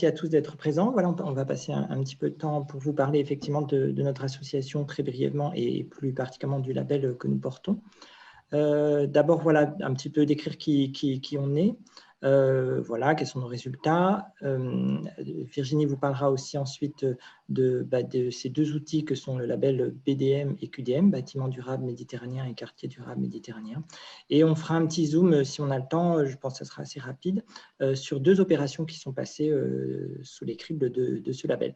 merci à tous d'être présents. Voilà, on va passer un petit peu de temps pour vous parler effectivement de notre association très brièvement et plus particulièrement du label que nous portons. D'abord, voilà, un petit peu décrire qui on est. Voilà, quels sont nos résultats. Virginie vous parlera aussi ensuite de ces deux outils que sont le label BDM et QDM, Bâtiment durable méditerranéen et quartier durable méditerranéen. Et on fera un petit zoom, si on a le temps, je pense que ce sera assez rapide, sur deux opérations qui sont passées sous les cribles de ce label.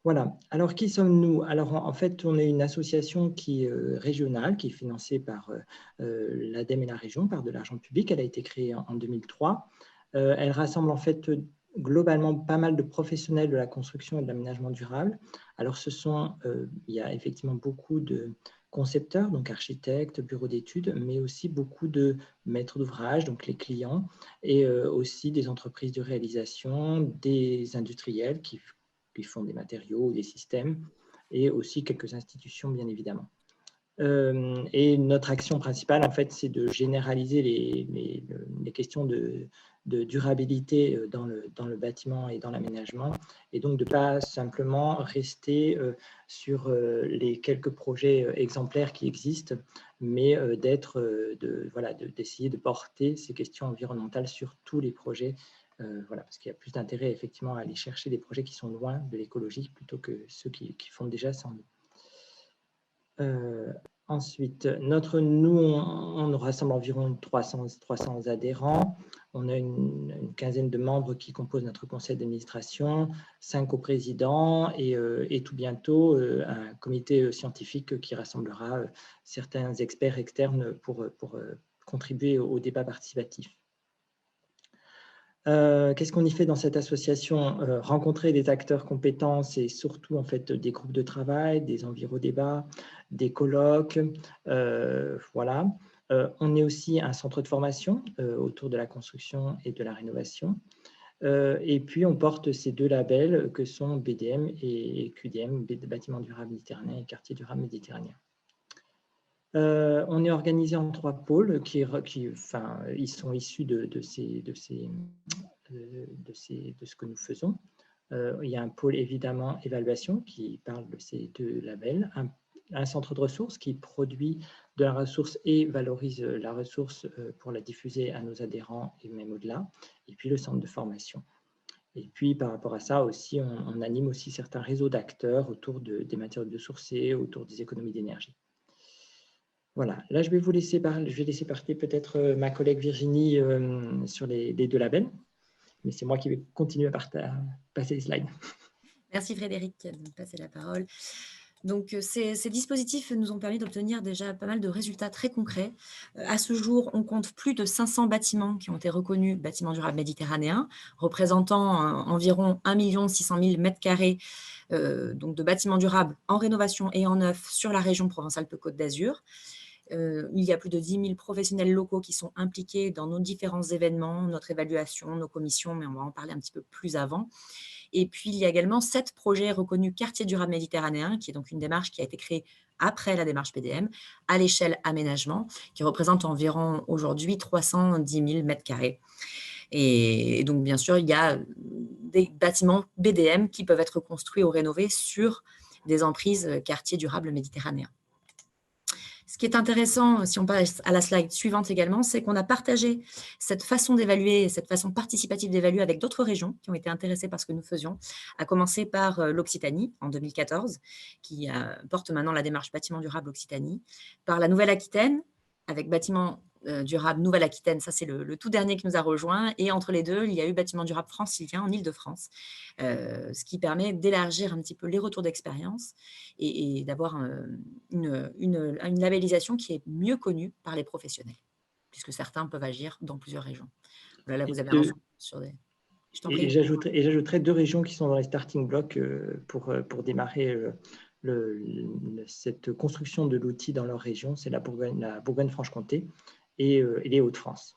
Voilà. Alors, qui sommes-nous? Alors, en fait, on est une association qui est régionale, qui est financée par l'ADEME et la région, par de l'argent public. Elle a été créée en 2003. Elle rassemble en fait globalement pas mal de professionnels de la construction et de l'aménagement durable. Alors, il y a effectivement beaucoup de concepteurs, donc architectes, bureaux d'études, mais aussi beaucoup de maîtres d'ouvrage, donc les clients, et aussi des entreprises de réalisation, des industriels qui font des matériaux, des systèmes, et aussi quelques institutions, bien évidemment. Et notre action principale, en fait, c'est de généraliser les questions de durabilité dans le bâtiment et dans l'aménagement, et donc de ne pas simplement rester sur les quelques projets exemplaires qui existent, mais d'essayer de porter ces questions environnementales sur tous les projets. Voilà, parce qu'il y a plus d'intérêt effectivement à aller chercher des projets qui sont loin de l'écologie plutôt que ceux qui font déjà sans nous. Ensuite, nous, on rassemble environ 300 adhérents. On a une quinzaine de membres qui composent notre conseil d'administration, 5 coprésidents et tout bientôt un comité scientifique qui rassemblera certains experts externes pour contribuer au débat participatif. Qu'est-ce qu'on y fait dans cette association? Rencontrer des acteurs compétents et surtout en fait des groupes de travail, des envirodébats, des colloques, voilà. On est aussi un centre de formation autour de la construction et de la rénovation. Et puis on porte ces deux labels que sont BDM et QDM, Bâtiment durable méditerranéen et quartier durable méditerranéen. On est organisé en 3 pôles ils sont issus de ce que nous faisons. Il y a un pôle évidemment évaluation qui parle de ces deux labels, un centre de ressources qui produit de la ressource et valorise la ressource pour la diffuser à nos adhérents et même au-delà, et puis le centre de formation. Et puis par rapport à ça aussi, on anime aussi certains réseaux d'acteurs autour des matériaux biosourcés, autour des économies d'énergie. Voilà, là je vais laisser parler peut-être ma collègue Virginie sur les deux labels, mais c'est moi qui vais continuer à passer les slides. Merci Frédéric de me passer la parole. Donc, ces dispositifs nous ont permis d'obtenir déjà pas mal de résultats très concrets. À ce jour, on compte plus de 500 bâtiments qui ont été reconnus bâtiments durables méditerranéens, représentant environ 1 600 000 m², donc de bâtiments durables en rénovation et en neuf sur la région Provence-Alpes-Côte d'Azur. Il y a plus de 10 000 professionnels locaux qui sont impliqués dans nos différents événements, notre évaluation, nos commissions, mais on va en parler un petit peu plus avant. Et puis, il y a également 7 projets reconnus quartier durable méditerranéen, qui est donc une démarche qui a été créée après la démarche BDM, à l'échelle aménagement, qui représente environ aujourd'hui 310 000 m². Et donc, bien sûr, il y a des bâtiments BDM qui peuvent être construits ou rénovés sur des emprises quartier durable méditerranéen. Ce qui est intéressant, si on passe à la slide suivante également, c'est qu'on a partagé cette façon d'évaluer, cette façon participative d'évaluer avec d'autres régions qui ont été intéressées par ce que nous faisions, à commencer par l'Occitanie en 2014, qui porte maintenant la démarche Bâtiment durable Occitanie, par la Nouvelle-Aquitaine, avec Bâtiment durable Nouvelle-Aquitaine, ça c'est le tout dernier qui nous a rejoint, et entre les deux, il y a eu Bâtiment durable francilien en Île-de-France, ce qui permet d'élargir un petit peu les retours d'expérience et d'avoir une labellisation qui est mieux connue par les professionnels, puisque certains peuvent agir dans plusieurs régions. Voilà, là vous avez un ensemble sur des... Je t'en prie. Et j'ajouterai 2 régions qui sont dans les starting blocks pour démarrer cette construction de l'outil dans leur région, c'est la Bourgogne-Franche-Comté et les Hauts-de-France.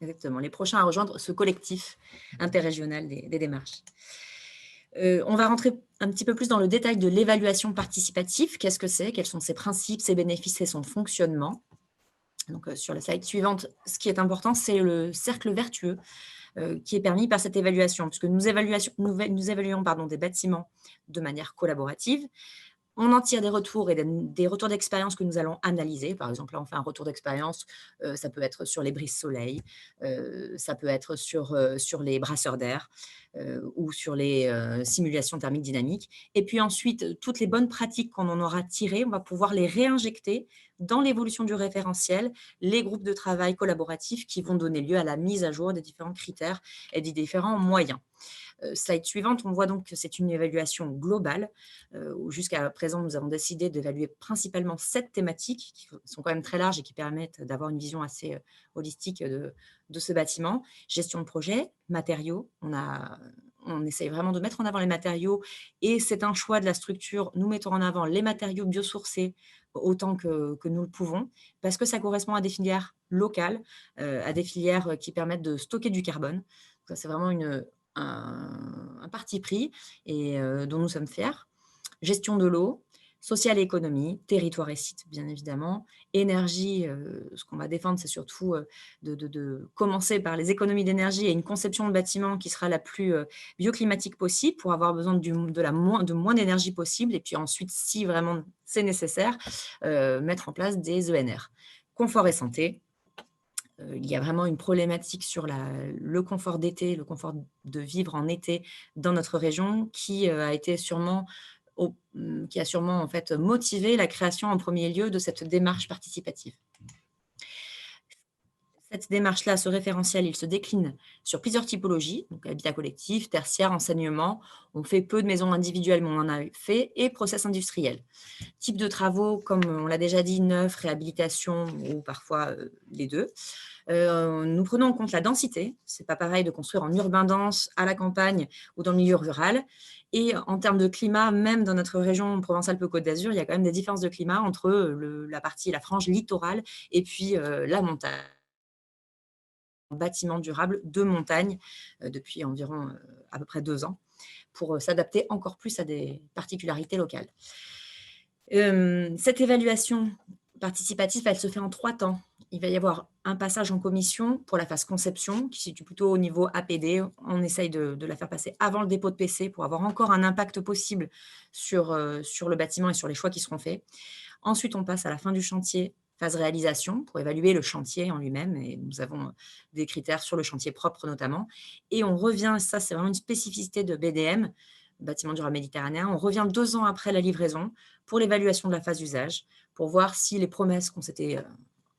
Exactement, les prochains à rejoindre ce collectif interrégional des démarches. On va rentrer un petit peu plus dans le détail de l'évaluation participative. Qu'est-ce que c'est? Quels sont ses principes, ses bénéfices et son fonctionnement? Donc, sur la slide suivante, ce qui est important, c'est le cercle vertueux qui est permis par cette évaluation, puisque nous évaluons des bâtiments de manière collaborative. On en tire des retours et des retours d'expérience que nous allons analyser. Par exemple, là, on fait un retour d'expérience, ça peut être sur les brises-soleil, ça peut être sur les brasseurs d'air ou sur les simulations thermiques dynamiques. Et puis ensuite, toutes les bonnes pratiques qu'on en aura tirées, on va pouvoir les réinjecter dans l'évolution du référentiel, les groupes de travail collaboratifs qui vont donner lieu à la mise à jour des différents critères et des différents moyens. Slide suivante, on voit donc que c'est une évaluation globale, où jusqu'à présent, nous avons décidé d'évaluer principalement 7 thématiques, qui sont quand même très larges et qui permettent d'avoir une vision assez holistique de ce bâtiment. Gestion de projet, matériaux, on essaye vraiment de mettre en avant les matériaux et c'est un choix de la structure. Nous mettons en avant les matériaux biosourcés autant que nous le pouvons, parce que ça correspond à des filières locales, à des filières qui permettent de stocker du carbone. Ça, c'est vraiment un parti pris et dont nous sommes fiers. Gestion de l'eau, social et économie, territoire et site, bien évidemment. Énergie, ce qu'on va défendre, c'est surtout de commencer par les économies d'énergie et une conception de bâtiment qui sera la plus bioclimatique possible pour avoir besoin de moins d'énergie possible. Et puis ensuite, si vraiment c'est nécessaire, mettre en place des ENR. Confort et santé. Il y a vraiment une problématique sur le confort d'été, le confort de vivre en été dans notre région qui a sûrement en fait motivé la création en premier lieu de cette démarche participative. Cette démarche-là, ce référentiel, il se décline sur plusieurs typologies, donc habitat collectif, tertiaire, enseignement. On fait peu de maisons individuelles, mais on en a fait, et process industriel. Type de travaux, comme on l'a déjà dit, neuf, réhabilitation ou parfois les deux. Nous prenons en compte la densité. Ce n'est pas pareil de construire en urbain dense, à la campagne ou dans le milieu rural. Et en termes de climat, même dans notre région Provence-Alpes-Côte d'Azur, il y a quand même des différences de climat entre la frange littorale et puis la montagne. Bâtiment durable de montagne depuis environ à peu près 2 ans pour s'adapter encore plus à des particularités locales. Cette évaluation participative, elle se fait en 3 temps. Il va y avoir un passage en commission pour la phase conception, qui se situe plutôt au niveau APD. On essaye de la faire passer avant le dépôt de PC pour avoir encore un impact possible sur le bâtiment et sur les choix qui seront faits. Ensuite, on passe à la fin du chantier, phase réalisation, pour évaluer le chantier en lui-même. Et nous avons des critères sur le chantier propre notamment. Et on revient, ça c'est vraiment une spécificité de BDM, bâtiment durable méditerranéen, on revient 2 ans après la livraison pour l'évaluation de la phase d'usage, pour voir si les promesses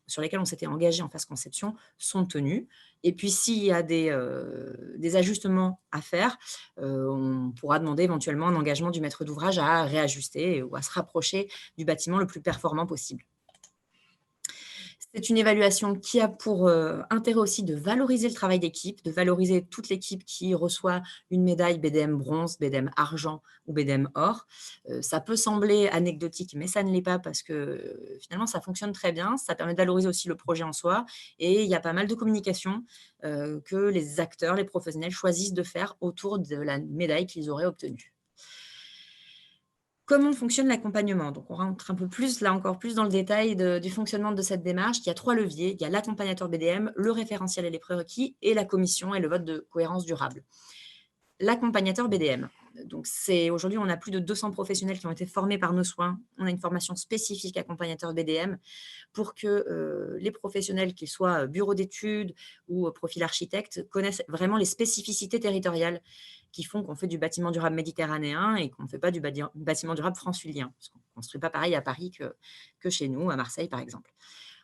sur lesquelles on s'était engagé en phase conception sont tenues. Et puis, s'il y a des ajustements à faire, on pourra demander éventuellement un engagement du maître d'ouvrage à réajuster ou à se rapprocher du bâtiment le plus performant possible. C'est une évaluation qui a pour intérêt aussi de valoriser le travail d'équipe, de valoriser toute l'équipe qui reçoit une médaille BDM bronze, BDM argent ou BDM or. Ça peut sembler anecdotique, mais ça ne l'est pas parce que finalement, ça fonctionne très bien. Ça permet de valoriser aussi le projet en soi et il y a pas mal de communication que les acteurs, les professionnels choisissent de faire autour de la médaille qu'ils auraient obtenue. Comment fonctionne l'accompagnement? Donc, on rentre un peu plus, là encore plus dans le détail du fonctionnement de cette démarche. Il y a 3 leviers. Il y a l'accompagnateur BDM, le référentiel et les prérequis, et la commission et le vote de cohérence durable. L'accompagnateur BDM. Donc, aujourd'hui, on a plus de 200 professionnels qui ont été formés par nos soins. On a une formation spécifique accompagnateur BDM pour que les professionnels, qu'ils soient bureau d'études ou profil architecte, connaissent vraiment les spécificités territoriales qui font qu'on fait du bâtiment durable méditerranéen et qu'on ne fait pas du bâtiment durable francilien, parce qu'on ne construit pas pareil à Paris que chez nous, à Marseille par exemple.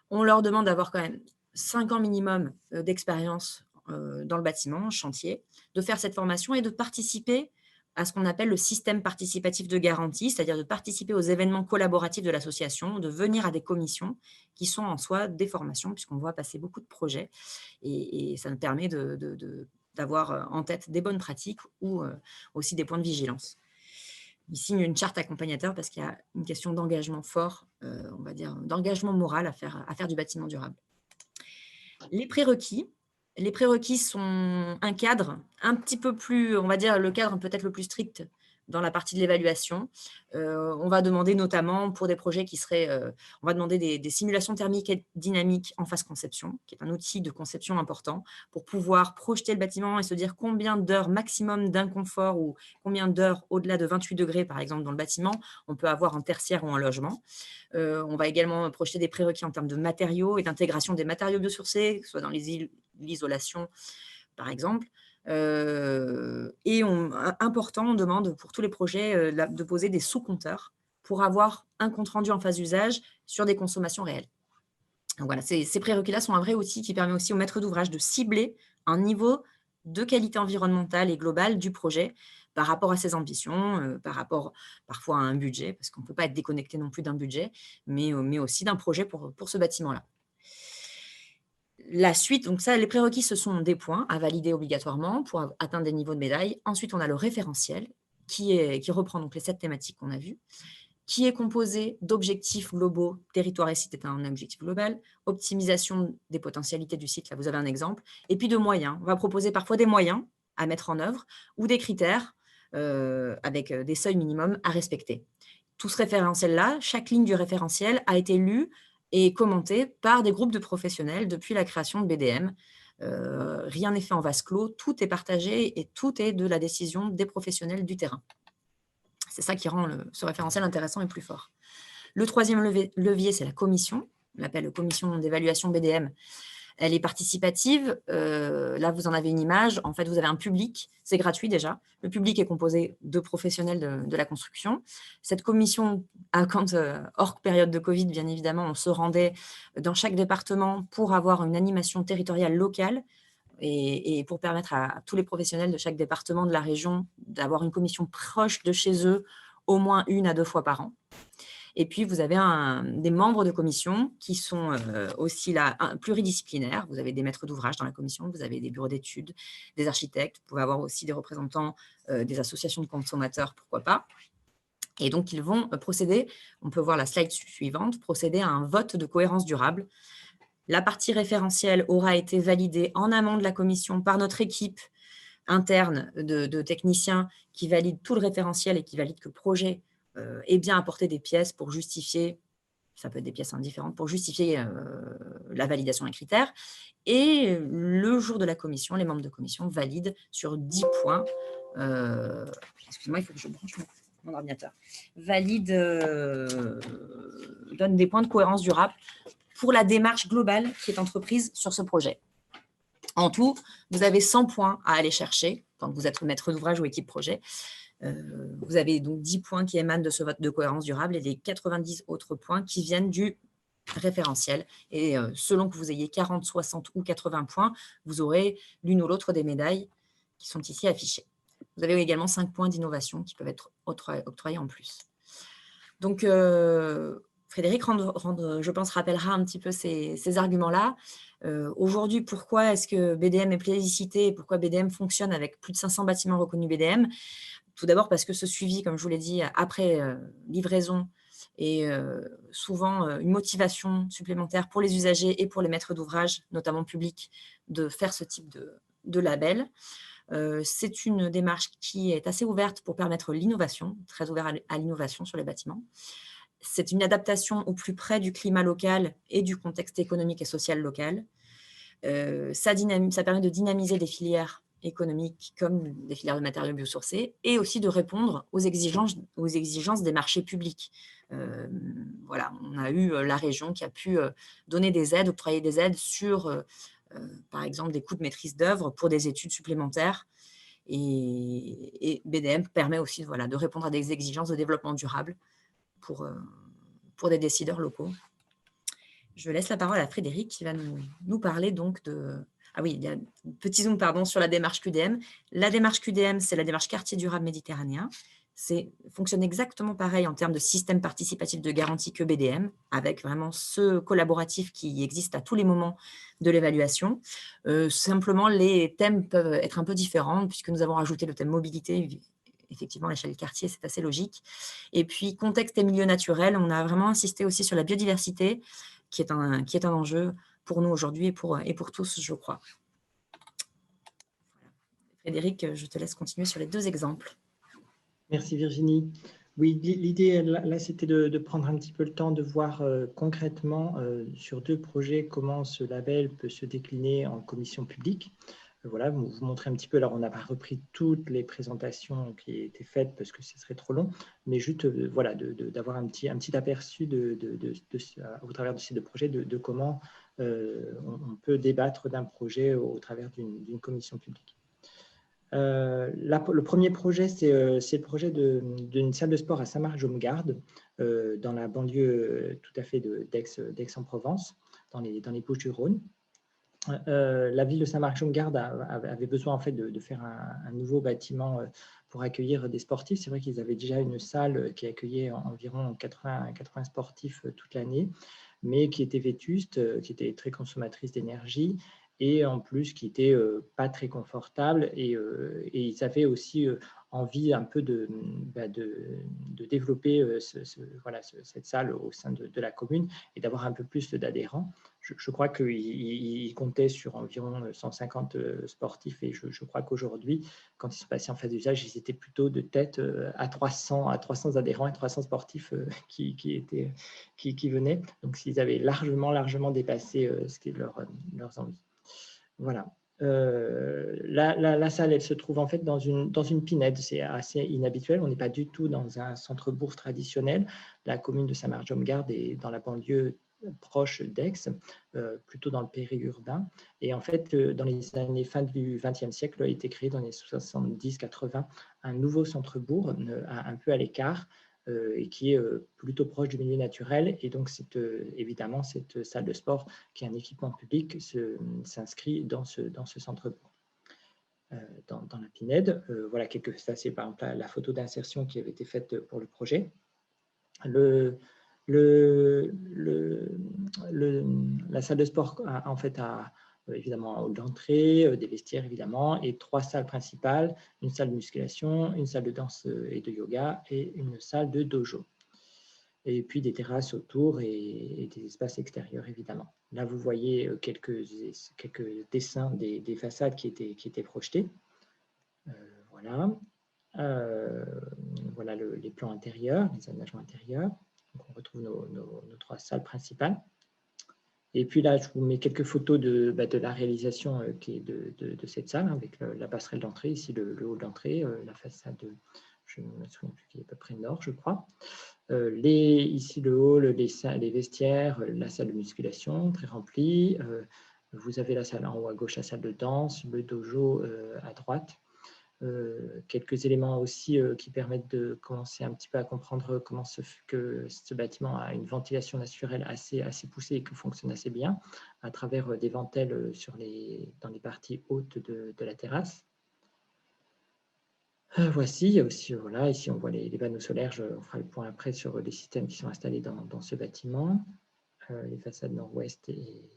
On leur demande d'avoir quand même 5 ans minimum d'expérience dans le bâtiment, chantier, de faire cette formation et de participer à ce qu'on appelle le système participatif de garantie, c'est-à-dire de participer aux événements collaboratifs de l'association, de venir à des commissions qui sont en soi des formations, puisqu'on voit passer beaucoup de projets et ça nous permet d'avoir en tête des bonnes pratiques ou aussi des points de vigilance. Il signe une charte accompagnateur parce qu'il y a une question d'engagement fort, on va dire d'engagement moral à faire du bâtiment durable. Les prérequis. Les prérequis sont un cadre un petit peu plus, on va dire le cadre peut-être le plus strict dans la partie de l'évaluation. On va demander notamment pour des projets qui seraient, on va demander des simulations thermiques et dynamiques en phase conception, qui est un outil de conception important, pour pouvoir projeter le bâtiment et se dire combien d'heures maximum d'inconfort ou combien d'heures au-delà de 28 degrés, par exemple, dans le bâtiment, on peut avoir en tertiaire ou en logement. On va également projeter des prérequis en termes de matériaux et d'intégration des matériaux biosourcés, que ce soit dans l'isolation, par exemple. Important, on demande pour tous les projets de poser des sous-compteurs pour avoir un compte-rendu en phase d'usage sur des consommations réelles. Donc voilà, ces prérequis-là sont un vrai outil qui permet aussi au maître d'ouvrage de cibler un niveau de qualité environnementale et globale du projet par rapport à ses ambitions, par rapport parfois à un budget, parce qu'on ne peut pas être déconnecté non plus d'un budget, mais aussi d'un projet pour ce bâtiment-là. La suite, donc ça, les prérequis, ce sont des points à valider obligatoirement pour atteindre des niveaux de médaille. Ensuite, on a le référentiel qui reprend donc les 7 thématiques qu'on a vues, qui est composé d'objectifs globaux, territoire et site est un objectif global, optimisation des potentialités du site, là vous avez un exemple, et puis de moyens. On va proposer parfois des moyens à mettre en œuvre ou des critères avec des seuils minimums à respecter. Tout ce référentiel-là, chaque ligne du référentiel a été lue et commentée par des groupes de professionnels depuis la création de BDM. Rien n'est fait en vase clos, tout est partagé et tout est de la décision des professionnels du terrain. C'est ça qui rend ce référentiel intéressant et plus fort. Le troisième levier, c'est la commission. On l'appelle commission d'évaluation BDM. Elle est participative. Là, vous en avez une image. En fait, vous avez un public. C'est gratuit déjà. Le public est composé de professionnels de la construction. Cette commission, hors période de Covid, bien évidemment, on se rendait dans chaque département pour avoir une animation territoriale locale et pour permettre à tous les professionnels de chaque département de la région d'avoir une commission proche de chez eux au moins 1 à 2 fois par an. Et puis, vous avez des membres de commission qui sont aussi là, pluridisciplinaires. Vous avez des maîtres d'ouvrage dans la commission, vous avez des bureaux d'études, des architectes, vous pouvez avoir aussi des représentants des associations de consommateurs, pourquoi pas. Et donc, ils vont procéder, on peut voir la slide suivante, procéder à un vote de cohérence durable. La partie référentielle aura été validée en amont de la commission par notre équipe interne de techniciens qui valide tout le référentiel et qui valide que le projet ait bien apporté des pièces pour justifier, ça peut être des pièces indifférentes, pour justifier la validation des critères. Et le jour de la commission, les membres de commission valident sur 10 points. Excusez-moi, il faut que je branche mon ordinateur. Valide, donne des points de cohérence durable pour la démarche globale qui est entreprise sur ce projet. En tout, vous avez 100 points à aller chercher quand vous êtes maître d'ouvrage ou équipe projet. Vous avez donc 10 points qui émanent de ce vote de cohérence durable et les 90 autres points qui viennent du référentiel. Et selon que vous ayez 40, 60 ou 80 points, vous aurez l'une ou l'autre des médailles qui sont ici affichées. Vous avez également 5 points d'innovation qui peuvent être octroyés en plus. Donc, Frédéric, je pense, rappellera un petit peu ces arguments-là. Aujourd'hui, pourquoi est-ce que BDM est plébiscité et pourquoi BDM fonctionne avec plus de 500 bâtiments reconnus BDM? Tout d'abord parce que ce suivi, comme je vous l'ai dit, après livraison est souvent une motivation supplémentaire pour les usagers et pour les maîtres d'ouvrage, notamment publics, de faire ce type de label. C'est une démarche qui est assez ouverte pour permettre l'innovation, très ouvert à l'innovation sur les bâtiments. C'est une adaptation au plus près du climat local et du contexte économique et social local. Ça permet de dynamiser des filières économiques comme des filières de matériaux biosourcés et aussi de répondre aux exigences des marchés publics. Voilà, on a eu la région qui a pu donner des aides, octroyer des aides sur, par exemple, des coûts de maîtrise d'œuvre pour des études supplémentaires. Et BDM permet aussi de répondre à des exigences de développement durable pour des décideurs locaux. Je laisse la parole à Frédéric qui va nous parler donc de... Ah oui, il y a un petit zoom sur la démarche QDM. La démarche QDM, c'est la démarche quartier durable méditerranéen. Fonctionne exactement pareil en termes de système participatif de garantie que BDM, avec vraiment ce collaboratif qui existe à tous les moments de l'évaluation. Simplement, les thèmes peuvent être un peu différents puisque nous avons rajouté le thème mobilité. Effectivement, à l'échelle quartier, c'est assez logique. Et puis, contexte et milieu naturel, on a vraiment insisté aussi sur la biodiversité, qui est un enjeu pour nous aujourd'hui et pour tous, je crois. Frédéric, je te laisse continuer sur les 2 exemples. Merci Virginie. Oui, l'idée là, c'était de prendre un petit peu le temps de voir concrètement sur 2 projets comment ce label peut se décliner en commission publique. Voilà, vous montrer un petit peu. Alors, on n'a pas repris toutes les présentations qui étaient faites parce que ce serait trop long, mais juste voilà, d'avoir un petit aperçu au travers de ces 2 projets de comment on peut débattre d'un projet au travers d'une commission publique. Le premier projet, c'est le projet d'une salle de sport à Saint-Marc-Jaume-Garde, dans la banlieue tout à fait d'Aix-en-Provence, dans les Bouches-du-Rhône. La ville de Saint-Marc-Jaume-Garde avait besoin en fait de faire un nouveau bâtiment pour accueillir des sportifs. C'est vrai qu'ils avaient déjà une salle qui accueillait environ 80 sportifs toute l'année, mais qui était vétuste, qui était très consommatrice d'énergie et en plus qui n'était pas très confortable. Et ils avaient aussi envie un peu de développer voilà, cette salle au sein de la commune et d'avoir un peu plus d'adhérents. Je crois qu'ils comptaient sur environ 150 sportifs et je crois qu'aujourd'hui, quand ils sont passés en phase d'usage, ils étaient plutôt de tête à 300 adhérents et 300 sportifs qui venaient. Donc, ils avaient largement dépassé ce qui est leurs envies. Voilà. La salle, elle se trouve en fait dans une pinède. C'est assez inhabituel. On n'est pas du tout dans un centre-bourg traditionnel. La commune de Saint-Marc-Jaume-Garde est dans la banlieue proche d'Aix, plutôt dans le périurbain. Et en fait, dans les années fin du XXe siècle, a été créé dans les 70-80 un nouveau centre-bourg, un peu à l'écart, et qui est plutôt proche du milieu naturel. Et donc, évidemment, cette salle de sport, qui est un équipement public, s'inscrit dans ce centre-bourg. Dans la pinède. Voilà, ça c'est par exemple la photo d'insertion qui avait été faite pour le projet. La salle de sport en fait a évidemment un hall d'entrée, des vestiaires évidemment, et 3 salles principales, une salle de musculation, une salle de danse et de yoga et une salle de dojo. Et puis des terrasses autour et des espaces extérieurs évidemment. Là vous voyez quelques dessins des façades qui étaient projetés. Voilà. Voilà les plans intérieurs, les aménagements intérieurs. Donc on retrouve nos 3 salles principales. Et puis là, je vous mets quelques photos de la réalisation qui est de cette salle, avec la passerelle d'entrée, ici le hall d'entrée, la façade, je ne me souviens plus, qui est à peu près nord, je crois. Ici le hall, les vestiaires, la salle de musculation très remplie. Vous avez la salle en haut à gauche, la salle de danse, le dojo à droite. Quelques éléments aussi qui permettent de commencer un petit peu à comprendre comment que ce bâtiment a une ventilation naturelle assez poussée et que fonctionne assez bien à travers des ventelles dans les parties hautes de la terrasse. Voici aussi, voilà, ici on voit les panneaux solaires, on fera le point après sur les systèmes qui sont installés dans ce bâtiment, les façades nord-ouest et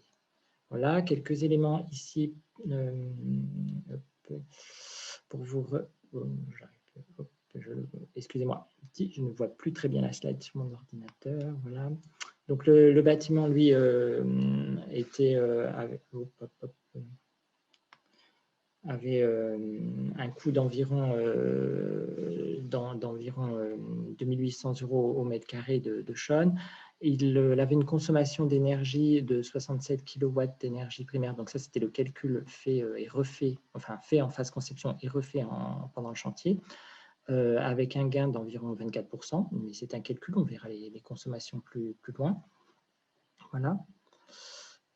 voilà, quelques éléments ici pour vous... Excusez-moi, je ne vois plus très bien la slide sur mon ordinateur. Voilà. Donc le bâtiment, lui, avait un coût d'environ 2800 € au mètre carré de chaude. Il avait une consommation d'énergie de 67 kW d'énergie primaire. Donc ça, c'était le calcul fait et refait, enfin fait en phase conception et refait pendant le chantier, avec un gain d'environ 24%. Mais c'est un calcul, on verra les consommations plus loin. Voilà.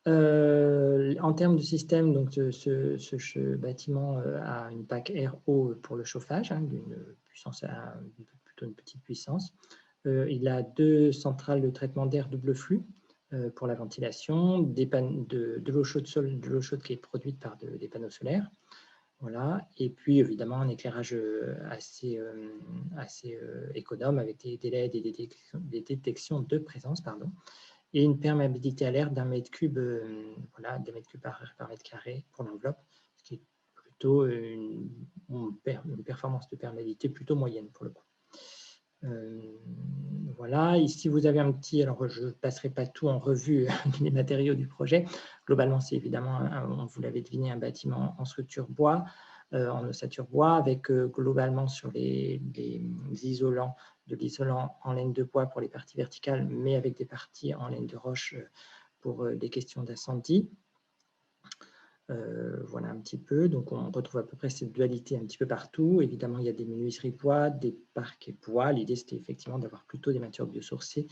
En termes de système, donc ce bâtiment a une PAC RO pour le chauffage, d'une puissance plutôt une petite puissance. Il a 2 centrales de traitement d'air double flux pour la ventilation, de l'eau chaude qui est produite par des panneaux solaires. Voilà. Et puis évidemment un éclairage assez économe avec des LED et des détections de présence, pardon, et une perméabilité à l'air d'1 mètre cube, voilà, 2 mètres cubes par mètre carré pour l'enveloppe, ce qui est plutôt une performance de perméabilité plutôt moyenne pour le coup. Voilà, ici vous avez un petit, alors je ne passerai pas tout en revue les matériaux du projet. Globalement, c'est évidemment, vous l'avez deviné, un bâtiment en structure bois, en ossature bois, avec globalement sur les isolants, de l'isolant en laine de bois pour les parties verticales, mais avec des parties en laine de roche pour des questions d'incendie. Voilà un petit peu. Donc, on retrouve à peu près cette dualité un petit peu partout. Évidemment, il y a des menuiseries bois, des parquets bois. L'idée, c'était effectivement d'avoir plutôt des matières biosourcées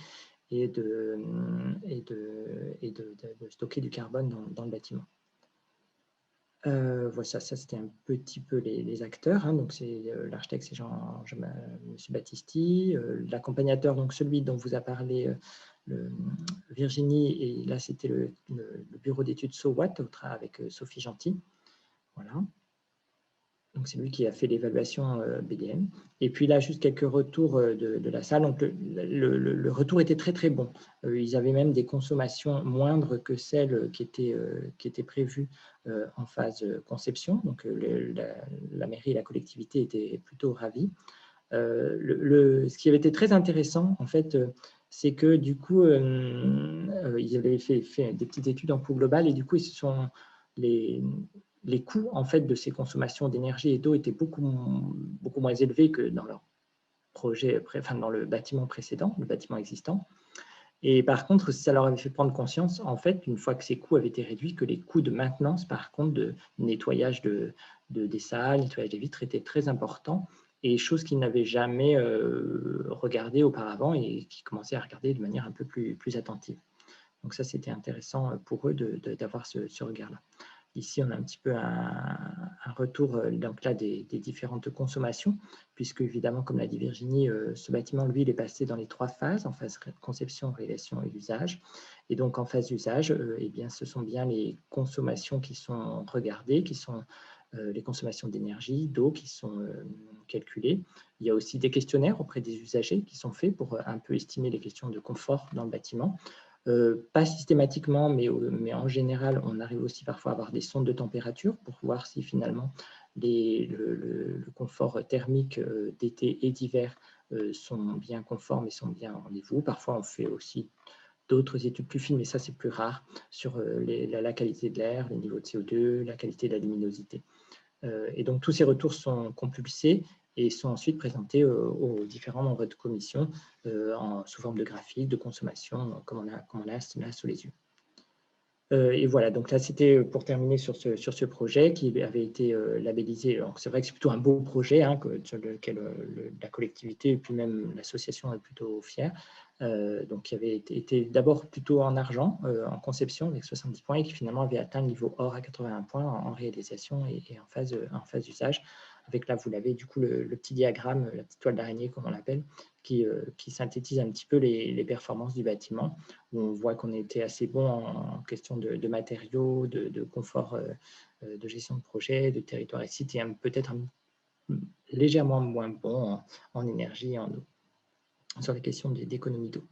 et de stocker du carbone dans le bâtiment. Voilà, ça c'était un petit peu les acteurs. Hein. Donc, c'est l'architecte, c'est Monsieur Battisti. L'accompagnateur, donc celui dont vous a parlé Virginie, et là, c'était le bureau d'études SOWAT avec Sophie Gentil. Voilà. Donc, c'est lui qui a fait l'évaluation BDM. Et puis là, juste quelques retours de la salle. Donc, le retour était très, très bon. Ils avaient même des consommations moindres que celles qui étaient prévues en phase conception. Donc, la mairie et la collectivité étaient plutôt ravis. Ce qui avait été très intéressant, en fait, c'est que du coup, ils avaient fait des petites études en coût global et du coup, les coûts en fait, de ces consommations d'énergie et d'eau étaient beaucoup moins élevés que dans leur projet, dans le bâtiment précédent, le bâtiment existant. Et par contre, ça leur avait fait prendre conscience, en fait, une fois que ces coûts avaient été réduits, que les coûts de maintenance, par contre, de nettoyage des salles, nettoyage des vitres, étaient très importants et chose qu'ils n'avaient jamais regardé auparavant et qui commençaient à regarder de manière un peu plus attentive. Donc ça, c'était intéressant pour eux d'avoir ce regard-là. Ici, on a un petit peu un retour donc là, des différentes consommations, puisque évidemment, comme l'a dit Virginie, ce bâtiment, lui, il est passé dans les 3 phases, en phase conception, réalisation et usage. Et donc, en phase usage, eh bien, ce sont bien les consommations qui sont regardées, qui sont les consommations d'énergie, d'eau qui sont calculées. Il y a aussi des questionnaires auprès des usagers qui sont faits pour un peu estimer les questions de confort dans le bâtiment. Pas systématiquement, mais en général, on arrive aussi parfois à avoir des sondes de température pour voir si finalement le confort thermique d'été et d'hiver sont bien conformes et sont bien au rendez-vous. Parfois, on fait aussi d'autres études plus fines, mais ça, c'est plus rare, sur la qualité de l'air, les niveaux de CO2, la qualité de la luminosité. Et donc, tous ces retours sont compulsés et sont ensuite présentés aux différents membres de commission sous forme de graphique, de consommation, comme on l'a là sous les yeux. Et voilà, donc là, c'était pour terminer sur ce projet qui avait été labellisé. Alors, c'est vrai que c'est plutôt un beau projet hein, sur lequel la collectivité et puis même l'association est plutôt fière. Donc, qui avait été d'abord plutôt en argent, en conception avec 70 points et qui finalement avait atteint le niveau or à 81 points en réalisation et en phase d'usage. Avec là, vous l'avez du coup le petit diagramme, la petite toile d'araignée comme on l'appelle, qui synthétise un petit peu les performances du bâtiment, où on voit qu'on était assez bon en question de matériaux, de confort, de gestion de projet, de territoire et site, et peut-être légèrement moins bon en énergie et en eau, sur les questions d'économie d'eau.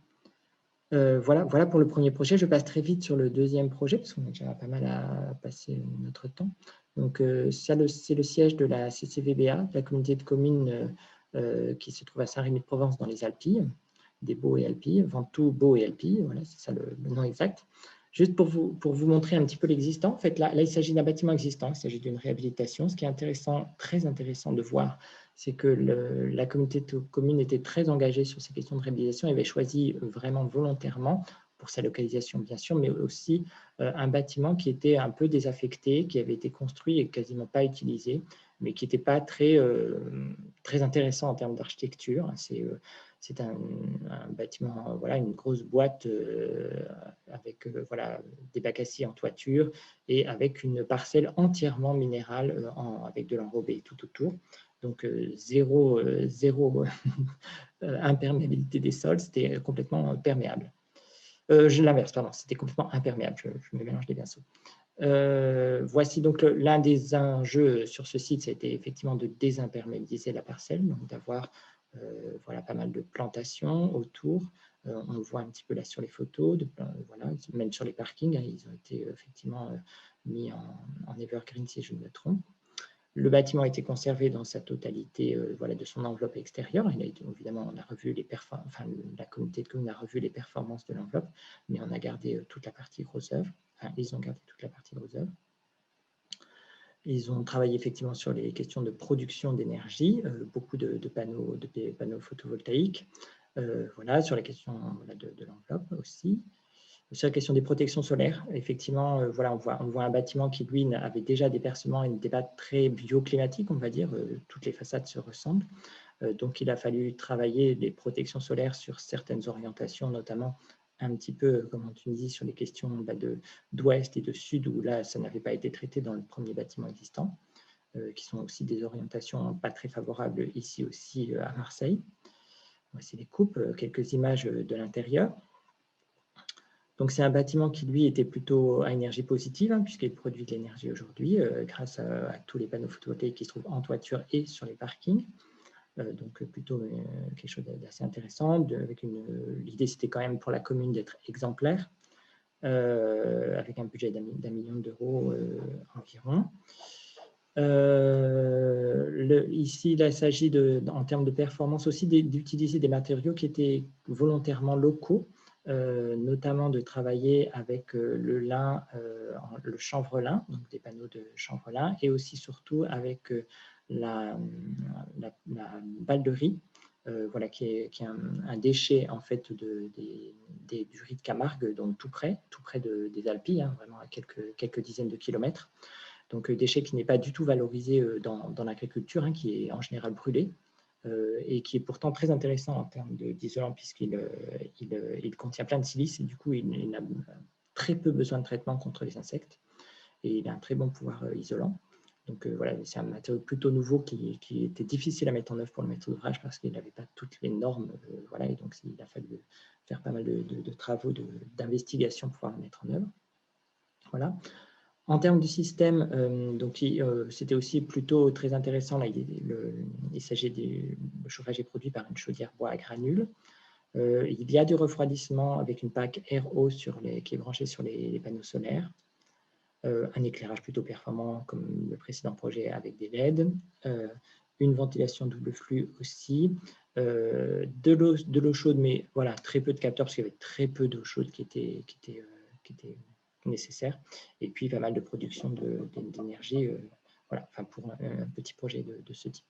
Voilà pour le premier projet. Je passe très vite sur le deuxième projet, parce qu'on a déjà pas mal à passer notre temps. Donc, c'est le siège de la CCVBA, de la communauté de communes qui se trouve à Saint-Rémy-de-Provence dans les Alpilles, des Baux et Alpilles, Ventoux, Baux et Alpilles, voilà, c'est ça le nom exact. Juste pour vous montrer un petit peu l'existant, en fait, là, il s'agit d'un bâtiment existant, il s'agit d'une réhabilitation. Ce qui est intéressant, très intéressant de voir, c'est que la communauté de communes était très engagée sur ces questions de réhabilitation et avait choisi vraiment volontairement, pour sa localisation bien sûr, mais aussi un bâtiment qui était un peu désaffecté, qui avait été construit et quasiment pas utilisé, mais qui n'était pas très intéressant en termes d'architecture. C'est un bâtiment, voilà, une grosse boîte avec voilà, des bacs à scie en toiture et avec une parcelle entièrement minérale avec de l'enrobé tout autour. Donc, zéro imperméabilité des sols, c'était complètement perméable. Je l'inverse, pardon, c'était complètement imperméable, je me mélange les pinceaux. Voici donc l'un des enjeux sur ce site, c'était effectivement de désimperméabiliser la parcelle, donc d'avoir voilà, pas mal de plantations autour. On le voit un petit peu là sur les photos, voilà, même sur les parkings, hein, ils ont été effectivement mis en evergreen si je ne me trompe. Le bâtiment a été conservé dans sa totalité voilà, de son enveloppe extérieure. Évidemment, on a revu la communauté de communes a revu les performances de l'enveloppe, mais on a gardé toute la partie gros œuvre. Enfin, ils ont gardé toute la partie gros œuvre. Ils ont travaillé effectivement sur les questions de production d'énergie, beaucoup de panneaux photovoltaïques, voilà, sur la question voilà, de l'enveloppe aussi. Sur la question des protections solaires, effectivement, voilà, on voit un bâtiment qui, lui, avait déjà des percements et n'était pas très bioclimatique, on va dire. Toutes les façades se ressemblent. Donc, il a fallu travailler les protections solaires sur certaines orientations, notamment un petit peu, comme en Tunisie, sur les questions d'ouest et de sud, où là, ça n'avait pas été traité dans le premier bâtiment existant, qui sont aussi des orientations pas très favorables ici aussi à Marseille. Voici les coupes, quelques images de l'intérieur. Donc, c'est un bâtiment qui, lui, était plutôt à énergie positive, hein, puisqu'il produit de l'énergie aujourd'hui, grâce à tous les panneaux photovoltaïques qui se trouvent en toiture et sur les parkings. Donc, plutôt quelque chose d'assez intéressant. L'idée, c'était quand même pour la commune d'être exemplaire, avec un budget d'1 million d'euros environ. Ici, il s'agit, en termes de performance aussi, d'utiliser des matériaux qui étaient volontairement locaux, notamment de travailler avec le lin, le chanvre-lin, donc des panneaux de chanvre-lin, et aussi surtout avec la balle de riz, voilà, qui est un déchet en fait du riz de Camargue, donc tout près des Alpilles, hein, vraiment à quelques dizaines de kilomètres. Donc, déchet qui n'est pas du tout valorisé dans l'agriculture, hein, qui est en général brûlé, et qui est pourtant très intéressant en termes d'isolant, puisqu'il contient plein de silice, et du coup, il a très peu besoin de traitement contre les insectes, et il a un très bon pouvoir isolant. Donc, voilà, c'est un matériau plutôt nouveau qui était difficile à mettre en œuvre pour le maître d'ouvrage, parce qu'il n'avait pas toutes les normes, voilà, et donc il a fallu faire pas mal de travaux, d'investigation pour pouvoir le mettre en œuvre. Voilà. En termes de système, c'était aussi plutôt très intéressant. Là, il s'agit le chauffage est produit par une chaudière bois à granules. Il y a du refroidissement avec une PAC RO qui est branchée sur les panneaux solaires. Un éclairage plutôt performant comme le précédent projet avec des LED. Une ventilation double flux aussi. De l'eau chaude, mais voilà, très peu de capteurs parce qu'il y avait très peu d'eau chaude qui était nécessaire, et puis pas mal de production d'énergie, voilà, enfin pour un petit projet de ce type.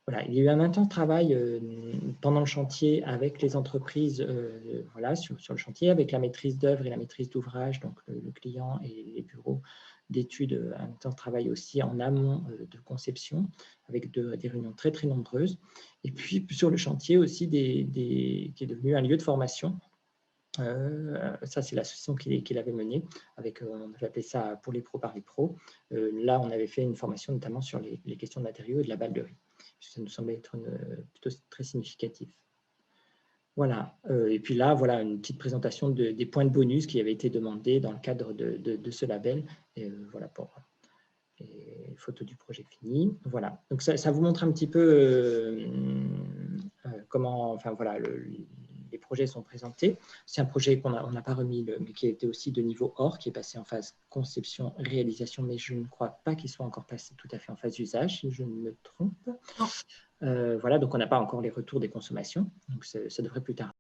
Voilà, il y a eu un intense travail pendant le chantier avec les entreprises, voilà, sur le chantier, avec la maîtrise d'œuvre et la maîtrise d'ouvrage, donc le client et les bureaux d'études, un intense travail aussi en amont de conception, avec des réunions très très nombreuses, et puis sur le chantier aussi qui est devenu un lieu de formation. Ça, c'est l'association qu'il avait menée, avec, on avait appelé ça pour les pros par les pros. Là, on avait fait une formation notamment sur les questions de matériaux et de la balle de riz. Ça nous semblait être plutôt très significatif. Voilà. Et puis là, voilà une petite présentation des points de bonus qui avaient été demandés dans le cadre de ce label. Et voilà pour les photos du projet fini. Voilà. Donc ça vous montre un petit peu comment, enfin voilà, les projets sont présentés. C'est un projet qu'on n'a pas remis, mais qui était aussi de niveau OR, qui est passé en phase conception-réalisation, mais je ne crois pas qu'il soit encore passé tout à fait en phase usage, si je ne me trompe. Voilà, donc on n'a pas encore les retours des consommations, donc ça devrait plus tard